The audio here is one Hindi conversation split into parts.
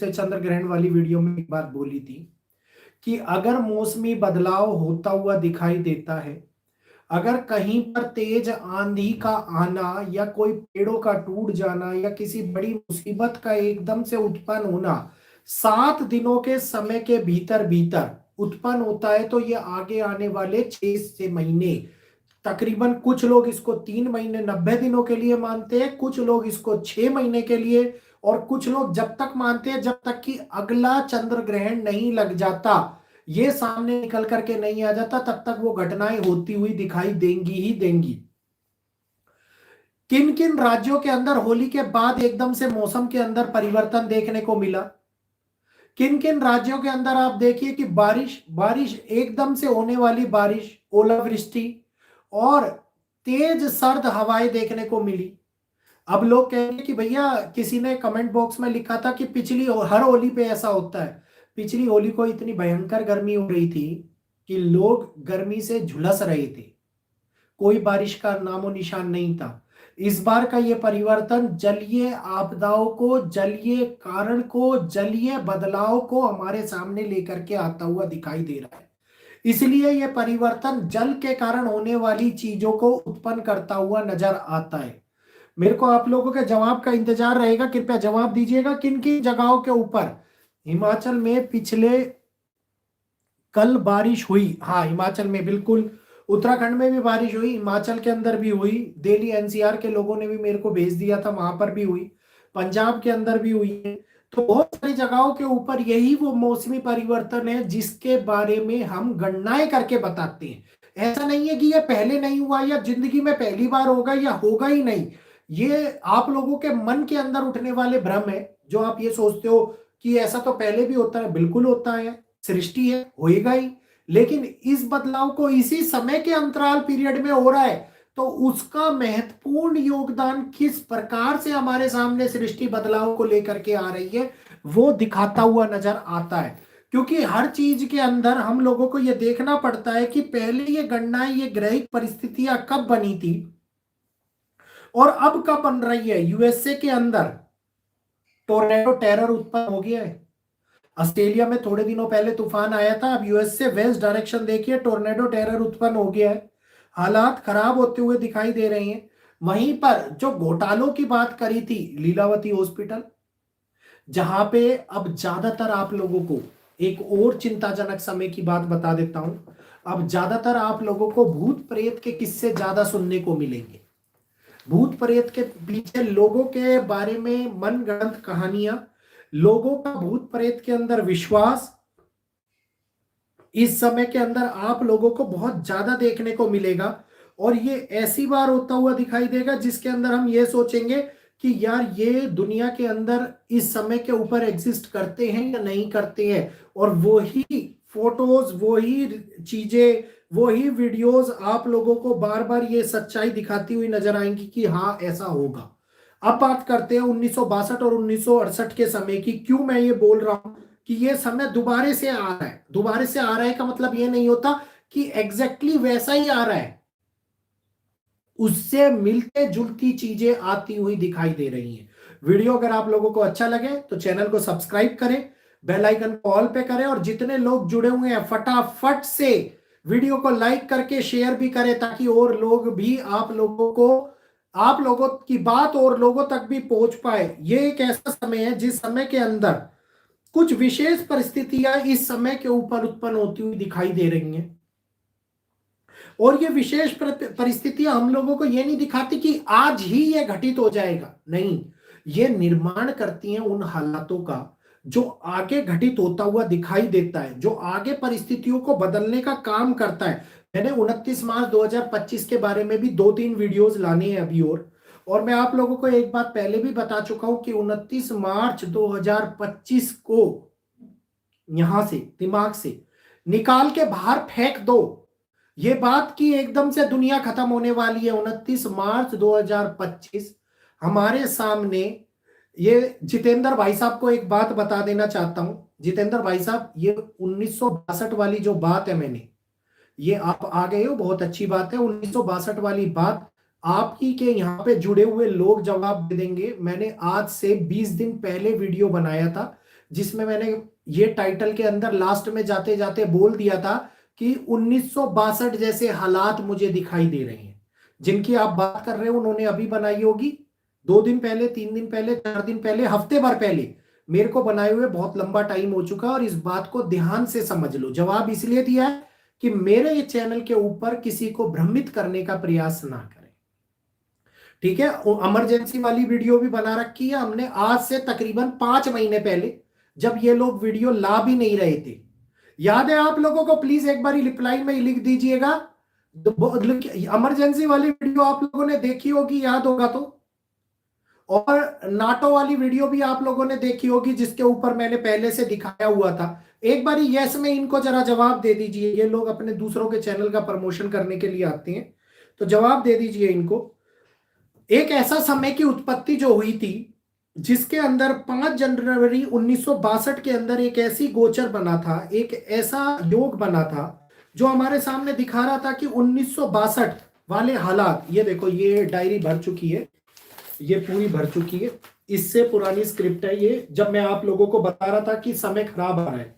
से चंद्र ग्रहण वाली वीडियो में एक बात बोली थी कि अगर मौसमी बदलाव होता हुआ दिखाई देता है, अगर कहीं पर तेज आंधी का आना या कोई पेड़ों का टूट जाना या किसी बड़ी मुसीबत का एकदम से उत्पन्न होना 7 दिनों के समय के भीतर भीतर उत्पन्न होता है, तो ये आगे आने वाले 6 से महीने, तकरीबन कुछ लोग इसको 3 महीने 90 दिनों के लिए मानते हैं, कुछ लोग इसको 6 महीने के लिए, और कुछ लोग जब तक मानते हैं जब तक कि अगला चंद्र ग्रहण नहीं लग जाता, ये सामने निकल करके नहीं आ जाता, तब तक वो घटनाएं होती हुई दिखाई देंगी ही देंगी। किन किन राज्यों के अंदर होली के बाद एकदम से मौसम के अंदर परिवर्तन देखने को मिला? किन किन राज्यों के अंदर आप देखिए कि बारिश बारिश एकदम से होने वाली बारिश, ओलावृष्टि और तेज सर्द हवाएं देखने को मिली। अब लोग कहेंगे कि भैया, किसी ने कमेंट बॉक्स में लिखा था कि पिछली हर होली पे ऐसा होता है। पिछली होली को इतनी भयंकर गर्मी हो रही थी कि लोग गर्मी से झुलस रहे थे, कोई बारिश का नामो निशान नहीं था। इस बार का ये परिवर्तन जलीय आपदाओं को, जलीय कारण को, जलीय बदलाव को हमारे सामने लेकर के आता हुआ दिखाई दे रहा है। इसलिए यह परिवर्तन जल के कारण होने वाली चीजों को उत्पन्न करता हुआ नजर आता है। मेरे को आप लोगों के जवाब का इंतजार रहेगा, कृपया जवाब दीजिएगा। किन किन जगहों के ऊपर हिमाचल में पिछले कल बारिश हुई? हाँ, हिमाचल में बिल्कुल। उत्तराखंड में भी बारिश हुई, हिमाचल के अंदर भी हुई, दिल्ली एनसीआर के लोगों ने भी मेरे को भेज दिया था, वहां पर भी हुई, पंजाब के अंदर भी हुई है। तो बहुत सारी जगहों के ऊपर यही वो मौसमी परिवर्तन है जिसके बारे में हम गणनाएं करके बताते हैं। ऐसा नहीं है कि ये पहले नहीं हुआ या जिंदगी में पहली बार होगा या होगा ही नहीं। ये आप लोगों के मन के अंदर उठने वाले भ्रम है, जो आप ये सोचते हो कि ऐसा तो पहले भी होता है। बिल्कुल होता है, सृष्टि है, होएगा ही। लेकिन इस बदलाव को इसी समय के अंतराल पीरियड में हो रहा है, तो उसका महत्वपूर्ण योगदान किस प्रकार से हमारे सामने सृष्टि बदलाव को लेकर के आ रही है, वो दिखाता हुआ नजर आता है। क्योंकि हर चीज के अंदर हम लोगों को यह देखना पड़ता है कि पहले ये गणनाएं, ये ग्रहिक परिस्थितियां कब बनी थी और अब कब बन रही है। यूएसए के अंदर टोर्नेडो टेरर उत्पन्न हो गया है। ऑस्ट्रेलिया में थोड़े दिनों पहले तूफान आया था, अब यूएस से वेस्ट डायरेक्शन देखिए, टोर्नेडो टेरर उत्पन्न हो गया है। हालात खराब होते हुए दिखाई दे रहे हैं। वहीं पर जो घोटालों की बात करी थी, लीलावती हॉस्पिटल, जहां पे अब ज्यादातर आप लोगों को एक और चिंताजनक समय की बात बता देता हूं, अब ज्यादातर आप लोगों को भूत प्रेत के किस्से ज्यादा सुनने को मिलेंगे। भूत प्रेत के पीछे लोगों के बारे में मनगढ़ंत कहानियां, लोगों का भूत प्रेत के अंदर विश्वास इस समय के अंदर आप लोगों को बहुत ज्यादा देखने को मिलेगा। और ये ऐसी बार होता हुआ दिखाई देगा जिसके अंदर हम ये सोचेंगे कि यार, ये दुनिया के अंदर इस समय के ऊपर एग्जिस्ट करते हैं या नहीं करते हैं। और वही फोटोज, वही चीजें, वही वीडियोस आप लोगों को बार बार ये सच्चाई दिखाती हुई नजर आएंगी कि हाँ, ऐसा होगा। अब बात करते हैं 1962 और 1968 के समय की। क्यों मैं ये बोल रहा हूं कि ये समय दोबारा से आ रहा है? दोबारा से आ रहा है का मतलब ये नहीं होता कि एग्जैक्टली वैसा ही आ रहा है, उससे मिलते जुलती चीजें आती हुई दिखाई दे रही हैं। वीडियो अगर आप लोगों को अच्छा लगे तो चैनल को सब्सक्राइब करें, बेल आइकन को ऑल पे करें, और जितने लोग जुड़े हुए हैं फटाफट से वीडियो को लाइक करके शेयर भी करें, ताकि और लोग भी आप लोगों की बात और लोगों तक भी पहुंच पाए। ये एक ऐसा समय है जिस समय के अंदर कुछ विशेष परिस्थितियां इस समय के ऊपर उत्पन्न होती हुई दिखाई दे रही हैं। और ये विशेष परिस्थितियां हम लोगों को ये नहीं दिखाती कि आज ही ये घटित हो जाएगा, नहीं, ये निर्माण करती हैं उन हालातों का जो आगे घटित होता हुआ दिखाई देता है, जो आगे परिस्थितियों को बदलने का काम करता है। मैंने 29 मार्च 2025 के बारे में भी 2-3 वीडियोस लाने हैं अभी। और मैं आप लोगों को एक बात पहले भी बता चुका हूं कि 29 मार्च 2025 को यहां से दिमाग से निकाल के बाहर फेंक दो। ये बात की एकदम से दुनिया खत्म होने वाली है। 29 मार्च 2025 हमारे सामने। ये जितेंद्र भाई साहब को एक बात बता देना चाहता हूं। जितेंद्र भाई साहब, ये 1962 वाली जो बात है, मैंने ये आप आ गए हो, बहुत अच्छी बात है। 1962 वाली बात आप ही के यहाँ पे जुड़े हुए लोग जवाब दे देंगे। मैंने आज से 20 दिन पहले वीडियो बनाया था जिसमें मैंने ये टाइटल के अंदर लास्ट में जाते जाते बोल दिया था कि 1962 जैसे हालात मुझे दिखाई दे रहे हैं। जिनकी आप बात कर रहे हो उन्होंने अभी बनाई होगी, 2 दिन पहले, 3 दिन पहले, 4 दिन पहले, हफ्ते भर पहले मेरे को बनाए हुए बहुत लंबा टाइम हो चुका है। और इस बात को ध्यान से समझ लो, जवाब इसलिए दिया है कि मेरे ये चैनल के ऊपर किसी को भ्रमित करने का प्रयास ना करें, ठीक है। इमरजेंसी वाली वीडियो भी बना रखी है हमने आज से तकरीबन 5 महीने पहले, जब ये लोग वीडियो ला भी नहीं रहे थे। याद है आप लोगों को? प्लीज एक बार रिप्लाई में लिख दीजिएगा। इमरजेंसी वाली वीडियो आप लोगों ने देखी होगी, याद होगा तो। और नाटो वाली वीडियो भी आप लोगों ने देखी होगी, जिसके ऊपर मैंने पहले से दिखाया हुआ था। एक बार यस में इनको जरा जवाब दे दीजिए। ये लोग अपने दूसरों के चैनल का प्रमोशन करने के लिए आते हैं, तो जवाब दे दीजिए इनको। एक ऐसा समय की उत्पत्ति जो हुई थी, जिसके अंदर 5 जनवरी 1962 के अंदर एक ऐसी गोचर बना था, एक ऐसा योग बना था जो हमारे सामने दिखा रहा था कि 1962 वाले हालात। ये देखो, ये डायरी भर चुकी है, ये पूरी भर चुकी है, इससे पुरानी स्क्रिप्ट है ये, जब मैं आप लोगों को बता रहा था कि समय खराब आ रहा है।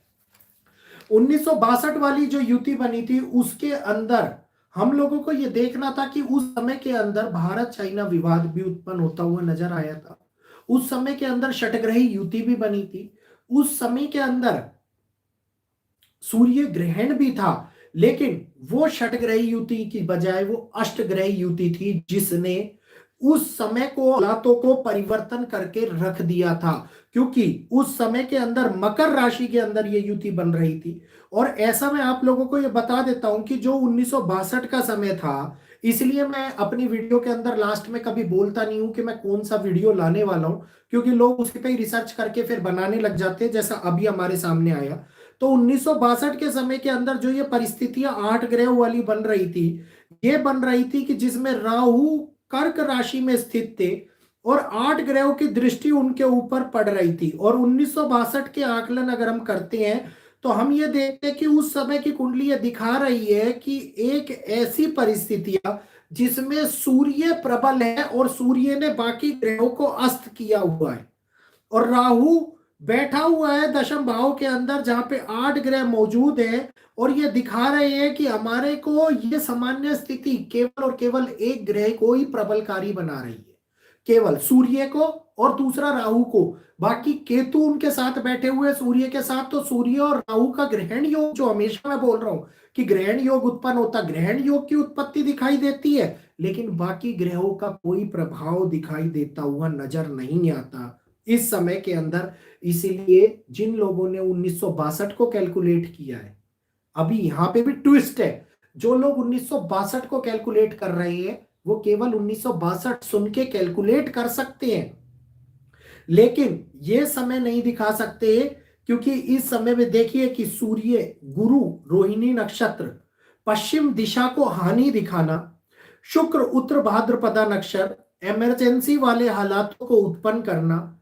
1962 वाली जो युति बनी थी, उसके अंदर हम लोगों को यह देखना था कि उस समय के अंदर भारत चाइना विवाद भी उत्पन्न होता हुआ नजर आया था। उस समय के अंदर षटग्रही युति भी बनी थी। उस समय के अंदर सूर्य ग्रहण भी था, लेकिन वो षटग्रही युति की बजाय वो अष्टग्रही युति थी, जिसने उस समय को हालातों को परिवर्तन करके रख दिया था। क्योंकि उस समय के अंदर मकर राशि के अंदर ये युति बन रही थी। और ऐसा मैं आप लोगों को ये बता देता हूं कि जो 1962 का समय था, इसलिए मैं अपनी वीडियो के अंदर लास्ट में कभी बोलता नहीं हूं कि मैं कौन सा वीडियो लाने वाला हूं, क्योंकि लोग उसी पे ही रिसर्च करके फिर बनाने लग जाते हैं, जैसा अभी हमारे सामने आया। तो 1962 के समय के अंदर जो ये परिस्थितियां 8 ग्रह वाली बन रही थी, ये बन रही थी कि जिसमें राहु कर्क राशि में स्थित थे और 8 ग्रहों की दृष्टि उनके ऊपर पड़ रही थी। और 1962 के आकलन अगर हम करते हैं तो हम ये देखते हैं कि उस समय की कुंडली ये दिखा रही है कि एक ऐसी परिस्थितियां जिसमें सूर्य प्रबल है और सूर्य ने बाकी ग्रहों को अस्त किया हुआ है, और राहु बैठा हुआ है दशम भाव के अंदर, जहां पे 8 ग्रह मौजूद हैं। और ये दिखा रहे हैं कि हमारे को ये सामान्य स्थिति केवल और केवल एक ग्रह को ही प्रबलकारी बना रही है, केवल सूर्य को और दूसरा राहु को। बाकी केतु उनके साथ बैठे हुए सूर्य के साथ, तो सूर्य और राहु का ग्रहण योग, जो हमेशा मैं बोल रहा हूं कि ग्रहण योग उत्पन्न होता, ग्रहण योग की उत्पत्ति दिखाई देती है, लेकिन बाकी ग्रहों का कोई प्रभाव दिखाई देता हुआ नजर नहीं आता इस समय के अंदर। इसीलिए जिन लोगों ने 1962 को कैलकुलेट किया है, अभी यहां पे भी ट्विस्ट है, जो लोग 1962 को कैलकुलेट कर रहे हैं वो केवल 1962 सुन के कैलकुलेट कर सकते हैं, लेकिन ये समय नहीं दिखा सकते। क्योंकि इस समय में देखिए कि सूर्य गुरु रोहिणी नक्षत्र पश्चिम दिशा को हानि दिखाना, शुक्र उत्तर भाद्रपदा नक्षत्र इमरजेंसी वाले हालातों को उत्पन्न करना,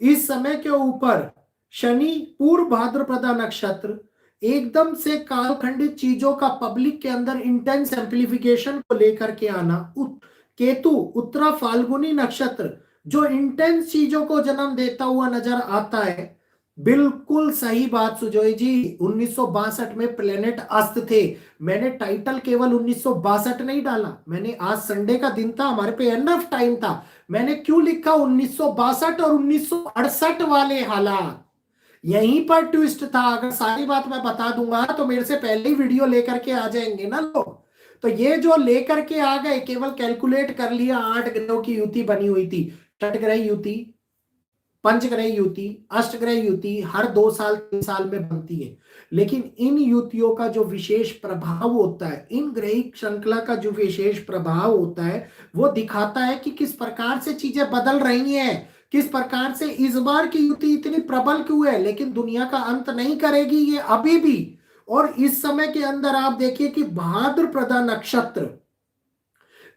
इस समय के ऊपर शनि पूर्व भाद्रपदा नक्षत्र एकदम से कालखंडित चीजों का पब्लिक के अंदर इंटेंस एम्प्लीफिकेशन को लेकर के आना, केतु उत्तरा फाल्गुनी नक्षत्र जो इंटेंस चीजों को जन्म देता हुआ नजर आता है। बिल्कुल सही बात सुजोय जी, 1962 में प्लेनेट अस्त थे। मैंने टाइटल केवल 1962 नहीं डाला, मैंने आज संडे का दिन था, हमारे पे एनफ टाइम था, मैंने क्यों लिखा 1962 और 1968 वाले हालात। यहीं पर ट्विस्ट था। अगर सारी बात मैं बता दूंगा तो मेरे से पहले ही वीडियो लेकर के आ जाएंगे ना लोग। तो ये जो लेकर के आ गए, केवल कैलकुलेट कर लिया, 8 ग्रहों की युति बनी हुई थी, षटग्रह युति, पंचग्रह युति, अष्टग्रह युति हर 2 साल 3 साल में बनती है। लेकिन इन युतियों का जो विशेष प्रभाव होता है, इन ग्रहिक श्रृंखला का जो विशेष प्रभाव होता है, वो दिखाता है कि किस प्रकार से चीजें बदल रही हैं, किस प्रकार से इस बार की युति इतनी प्रबल क्यों है। लेकिन दुनिया का अंत नहीं करेगी ये अभी भी। और इस समय के अंदर आप देखिए कि भाद्रपदा नक्षत्र,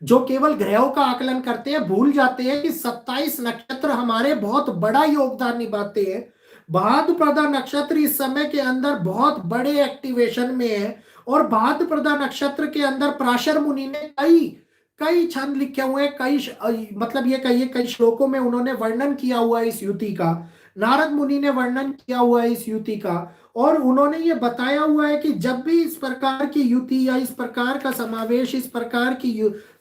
जो केवल ग्रहों का आकलन करते हैं, भूल जाते हैं कि 27 नक्षत्र हमारे बहुत बड़ा योगदान निभाते हैं। भाद्रपदा नक्षत्र इस समय के अंदर बहुत बड़े एक्टिवेशन में है। और भाद्रपदा नक्षत्र के अंदर पराशर मुनि ने कई कई छंद लिखे हुए हैं, मतलब ये कई श्लोकों में उन्होंने वर्णन किया हुआ है इस युति का। नारद मुनि ने वर्णन किया हुआ है इस युति का, और उन्होंने ये बताया हुआ है कि जब भी इस प्रकार की युति या इस प्रकार का समावेश, इस प्रकार की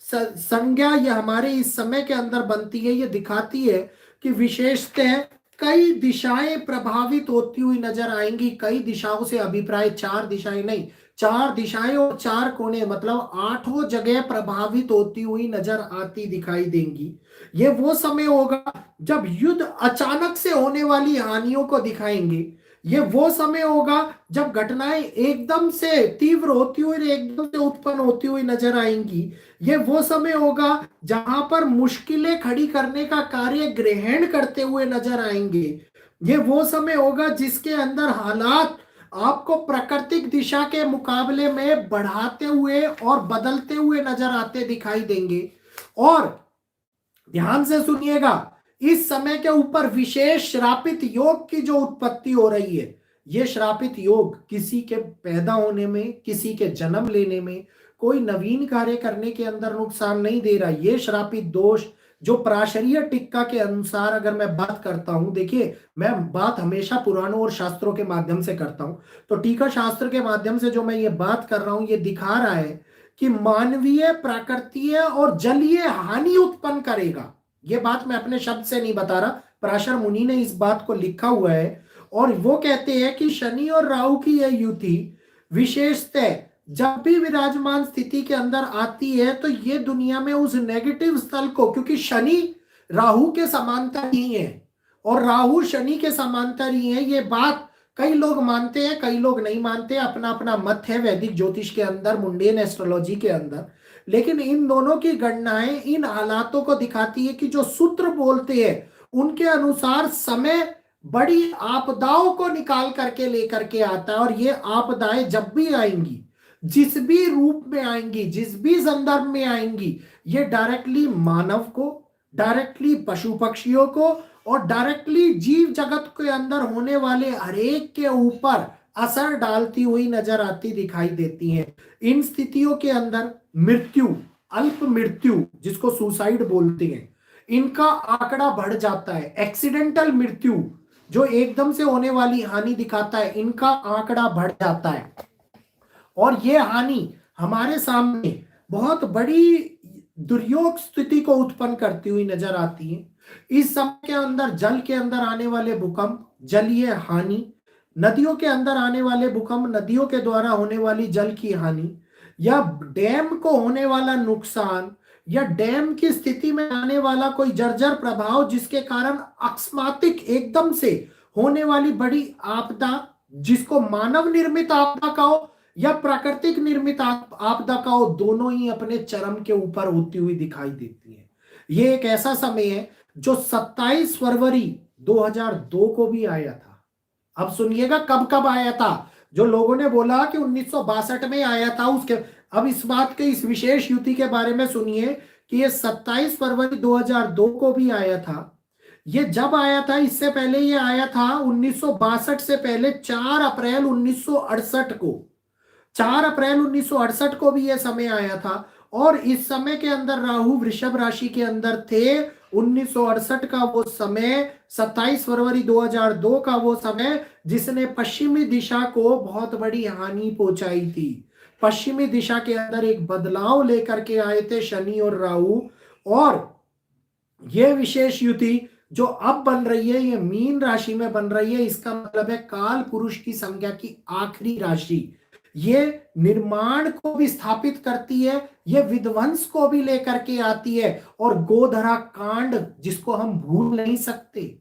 संज्ञा ये हमारे इस समय के अंदर बनती है, ये दिखाती है कि विशेषतः कई दिशाएं प्रभावित होती हुई नजर आएंगी। कई दिशाओं से अभिप्राय, चार दिशाएं नहीं, चार दिशाएं और चार कोने, मतलब आठों जगह प्रभावित होती हुई नजर आती दिखाई देंगी। ये वो समय होगा जब युद्ध अचानक से होने वाली हानियों को दिखाएंगे। ये वो समय होगा जब घटनाएं एकदम से तीव्र होती हुई, एकदम से उत्पन्न होती हुई नजर आएंगी। ये वो समय होगा जहां पर मुश्किलें खड़ी करने का कार्य ग्रहण करते हुए नजर आएंगे। ये वो समय होगा जिसके अंदर हालात आपको प्राकृतिक दिशा के मुकाबले में बढ़ाते हुए और बदलते हुए नजर आते दिखाई देंगे। और ध्यान से सुनिएगा, इस समय के ऊपर विशेष श्रापित योग की जो उत्पत्ति हो रही है, ये श्रापित योग किसी के पैदा होने में, किसी के जन्म लेने में, कोई नवीन कार्य करने के अंदर नुकसान नहीं दे रहा। ये श्रापित दोष जो प्राशरीय टिक्का के अनुसार अगर मैं बात करता हूं, देखिए मैं बात हमेशा पुराणों और शास्त्रों के माध्यम से करता हूं, तो टीका शास्त्र के माध्यम से जो मैं ये बात कर रहा हूं, ये दिखा रहा है कि मानवीय, प्राकृतीय और जलीय हानि उत्पन्न करेगा। ये बात मैं अपने शब्द से नहीं बता रहा, पराशर मुनि ने इस बात को लिखा हुआ है। और वो कहते हैं कि शनि और राहु की यह युति विशेषतः जब भी विराजमान स्थिति के अंदर आती है, तो ये दुनिया में उस नेगेटिव स्थल को, क्योंकि शनि राहु के समांतर ही है और राहु शनि के समांतर ही है, ये बात कई लोग मानते हैं, कई लोग नहीं मानते, अपना अपना मत है वैदिक ज्योतिष के अंदर, मुंडेन एस्ट्रोलॉजी के अंदर। लेकिन इन दोनों की गणनाएं इन हालातों को दिखाती है कि जो सूत्र बोलते हैं उनके अनुसार समय बड़ी आपदाओं को निकाल करके लेकर के आता है। और ये आपदाएं जब भी आएंगी, जिस भी रूप में आएंगी, जिस भी संदर्भ में आएंगी, ये डायरेक्टली मानव को, डायरेक्टली पशु पक्षियों को और डायरेक्टली जीव जगत के अंदर होने वाले हरेक के ऊपर असर डालती हुई नजर आती दिखाई देती हैं। इन स्थितियों के अंदर मृत्यु, अल्प मृत्यु जिसको सुसाइड बोलते हैं, इनका आंकड़ा बढ़ जाता है। एक्सीडेंटल मृत्यु जो एकदम से होने वाली हानि दिखाता है, इनका आंकड़ा बढ़ जाता है। और ये हानि हमारे सामने बहुत बड़ी दुर्योग स्थिति को उत्पन्न करती हुई नजर आती है। इस समय के अंदर जल के अंदर आने वाले भूकंप, जलीय हानि, नदियों के अंदर आने वाले भूकंप, नदियों के द्वारा होने वाली जल की हानि, या डैम को होने वाला नुकसान, या डैम की स्थिति में आने वाला कोई जर्जर प्रभाव जिसके कारण अकस्मातिक एकदम से होने वाली बड़ी आपदा, जिसको मानव निर्मित आपदा का हो या प्राकृतिक निर्मित आपदा का हो, दोनों ही अपने चरम के ऊपर होती हुई दिखाई देती है। ये एक ऐसा समय है जो 27 फरवरी 2002 को भी आया था। अब सुनिएगा कब कब आया था। जो लोगों ने बोला कि 1962 में आया था, उसके अब इस बात के, इस विशेष युति के बारे में सुनिए कि ये 27 फरवरी 2002 को भी आया था। ये जब आया था, इससे पहले ये आया था 1962 से पहले 4 अप्रैल 1968 को, 4 अप्रैल 1968 को भी यह समय आया था। और इस समय के अंदर राहु वृषभ राशि के अंदर थे। 1968 का वो समय, 27 फरवरी 2002 का वो समय जिसने पश्चिमी दिशा को बहुत बड़ी हानि पहुंचाई थी। पश्चिमी दिशा के अंदर एक बदलाव लेकर के आए थे शनि और राहु। और यह विशेष युति जो अब बन रही है, ये मीन राशि में बन रही है। इसका मतलब है काल पुरुष की संख्या की आखिरी राशि। ये निर्माण को भी स्थापित करती है, ये विध्वंस को भी लेकर के आती है। और गोधरा कांड जिसको हम भूल नहीं सकते,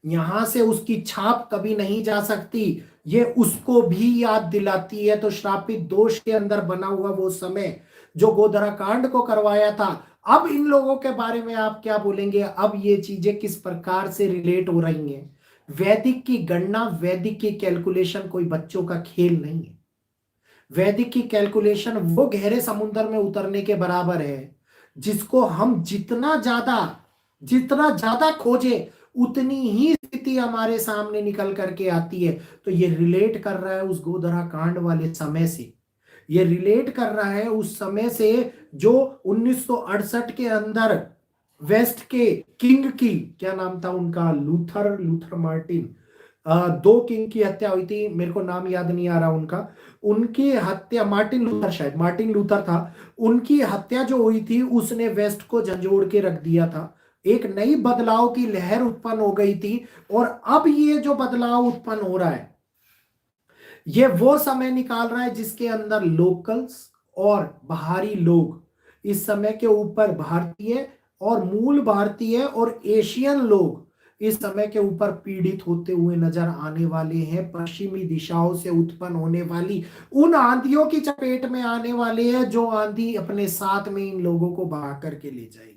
यहां से उसकी छाप कभी नहीं जा सकती, ये उसको भी याद दिलाती है। तो श्रापित दोष के अंदर बना हुआ वो समय जो गोधरा कांड को करवाया था, अब इन लोगों के बारे में आप क्या बोलेंगे? अब ये चीजें किस प्रकार से रिलेट हो रही हैं? वैदिक की गणना, वैदिक की कैलकुलेशन कोई बच्चों का खेल नहीं है। वैदिक की कैलकुलेशन वो गहरे समुद्र में उतरने के बराबर है, जिसको हम जितना ज्यादा खोजे उतनी ही स्थिति हमारे सामने निकल करके आती है। तो ये रिलेट कर रहा है उस गोधरा कांड वाले समय से, ये रिलेट कर रहा है उस समय से जो 1968 के अंदर वेस्ट के किंग की, क्या नाम था उनका, लूथर लूथर मार्टिन, दो किंग की हत्या हुई थी, मेरे को नाम याद नहीं आ रहा उनका। उनकी हत्या, मार्टिन लूथर, शायद मार्टिन लूथर था। उनकी हत्या जो हुई थी उसने वेस्ट को झंझोड़ के रख दिया था। एक नई बदलाव की लहर उत्पन्न हो गई थी। और अब ये जो बदलाव उत्पन्न हो रहा है, ये वो समय निकाल रहा है जिसके अंदर लोकल्स और बाहरी लोग, इस समय के ऊपर भारतीय और मूल भारतीय और एशियन लोग इस समय के ऊपर पीड़ित होते हुए नजर आने वाले हैं। पश्चिमी दिशाओं से उत्पन्न होने वाली उन आंधियों की चपेट में आने वाले हैं, जो आंधी अपने साथ में इन लोगों को बहा करके ले जाएगी।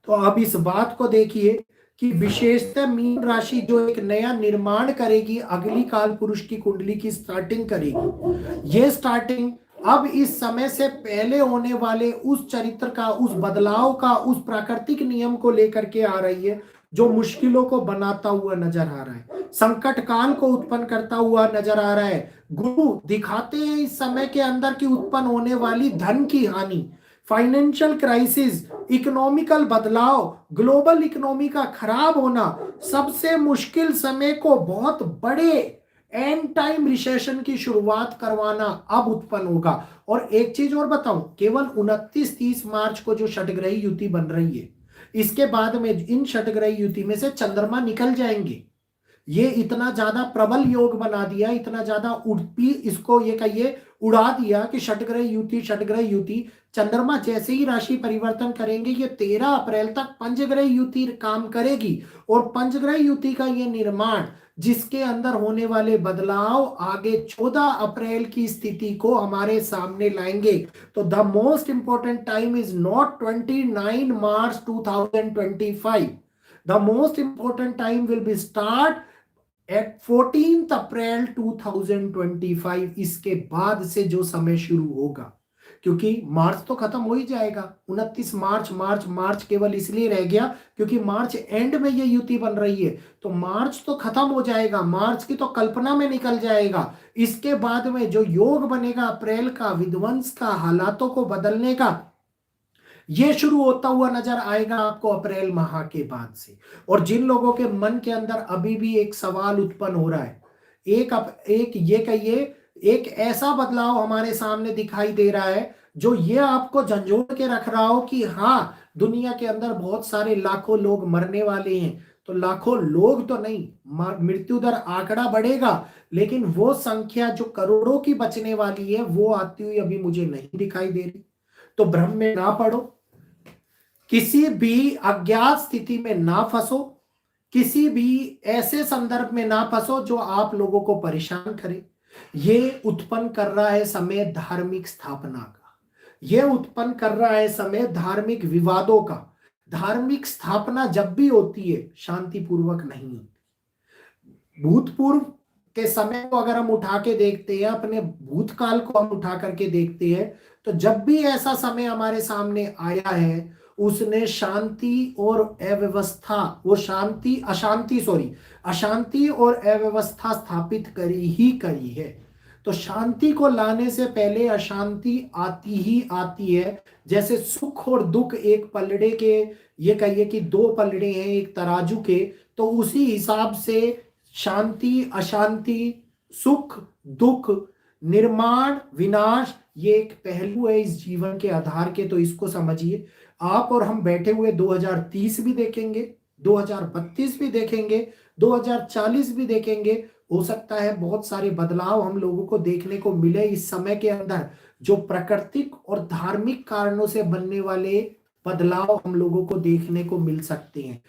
तो अब इस बात को देखिए कि विशेषतः मीन राशि जो एक नया निर्माण करेगी, अगली काल पुरुष की कुंडली की स्टार्टिंग करेगी। ये स्टार्टिंग अब इस समय से पहले होने वाले उस चरित्र का, उस बदलाव का, उस प्राकृतिक नियम को लेकर के आ रही है, जो मुश्किलों को बनाता हुआ नजर आ रहा है, संकट काल को उत्पन्न करता हुआ नजर आ रहा है। गुरु दिखाते हैं इस समय के अंदर की उत्पन्न होने वाली धन की हानि, फाइनेंशियल क्राइसिस, इकोनॉमिकल बदलाव, ग्लोबल इकोनॉमी का खराब होना, सबसे मुश्किल समय को बहुत बड़े एंड टाइम रिसेशन की शुरुआत करवाना अब उत्पन्न होगा। और एक चीज और बताऊं, केवल 29-30 मार्च को जो षटग्रही युति बन रही है, इसके बाद में इन षटग्रही युति में से चंद्रमा निकल जाएंगे। ये इतना ज्यादा प्रबल योग बना दिया, इतना ज्यादा उड़पी, इसको ये कहिए उड़ा दिया कि षटग्रह युति, षटग्रह युति। चंद्रमा जैसे ही राशि परिवर्तन करेंगे, ये 13 अप्रैल तक पंचग्रह युति काम करेगी। और पंचग्रह युति का ये निर्माण, जिसके अंदर होने वाले बदलाव आगे 14 अप्रैल की स्थिति को हमारे सामने लाएंगे। तो the most important time is not 29 March 2025, the most important time will be start at 14 April 2025। इसके बाद से जो समय शुरू होगा, क्योंकि मार्च तो खत्म हो ही जाएगा। 29 मार्च, मार्च केवल इसलिए रह गया क्योंकि मार्च एंड में ये युति बन रही है, तो मार्च तो खत्म हो जाएगा, मार्च की तो कल्पना में निकल जाएगा। इसके बाद में जो योग बनेगा अप्रैल का, विध्वंस का, हालातों को बदलने का, ये शुरू होता हुआ नजर आएगा आपको अप्रैल माह के बाद से। और जिन लोगों के मन के अंदर अभी भी एक सवाल उत्पन्न हो रहा है, एक ये कहिए, एक ऐसा बदलाव हमारे सामने दिखाई दे रहा है जो ये आपको झंझोड़ के रख रहा हो कि हाँ, दुनिया के अंदर बहुत सारे लाखों लोग मरने वाले हैं। तो लाखों लोग तो नहीं, मृत्यु दर आंकड़ा बढ़ेगा, लेकिन वो संख्या जो करोड़ों की बचने वाली है, वो आती हुई अभी मुझे नहीं दिखाई दे रही। तो भ्रम में ना पड़ो, किसी भी अज्ञात स्थिति में ना फंसो, किसी भी ऐसे संदर्भ में ना फंसो जो आप लोगों को परेशान करे। ये उत्पन्न कर रहा है समय धार्मिक स्थापना का, ये उत्पन्न कर रहा है समय धार्मिक विवादों का। धार्मिक स्थापना जब भी होती है शांतिपूर्वक नहीं होती। भूतपूर्व के समय को अगर हम उठा के देखते हैं, अपने भूतकाल को हम उठा करके देखते हैं, तो जब भी ऐसा समय हमारे सामने आया है, उसने शांति और अव्यवस्था, वो शांति अशांति सॉरी अशांति और अव्यवस्था स्थापित करी ही करी है। तो शांति को लाने से पहले अशांति आती ही आती है। जैसे सुख और दुख एक पलड़े के, ये कहिए कि दो पलड़े हैं एक तराजू के, तो उसी हिसाब से शांति अशांति, सुख दुख, निर्माण विनाश, ये एक पहलू है इस जीवन के आधार के। तो इसको समझिए। आप और हम बैठे हुए 2030 भी देखेंगे, 2032 भी देखेंगे, 2040 भी देखेंगे। हो सकता है बहुत सारे बदलाव हम लोगों को देखने को मिले इस समय के अंदर, जो प्राकृतिक और धार्मिक कारणों से बनने वाले बदलाव हम लोगों को देखने को मिल सकते हैं।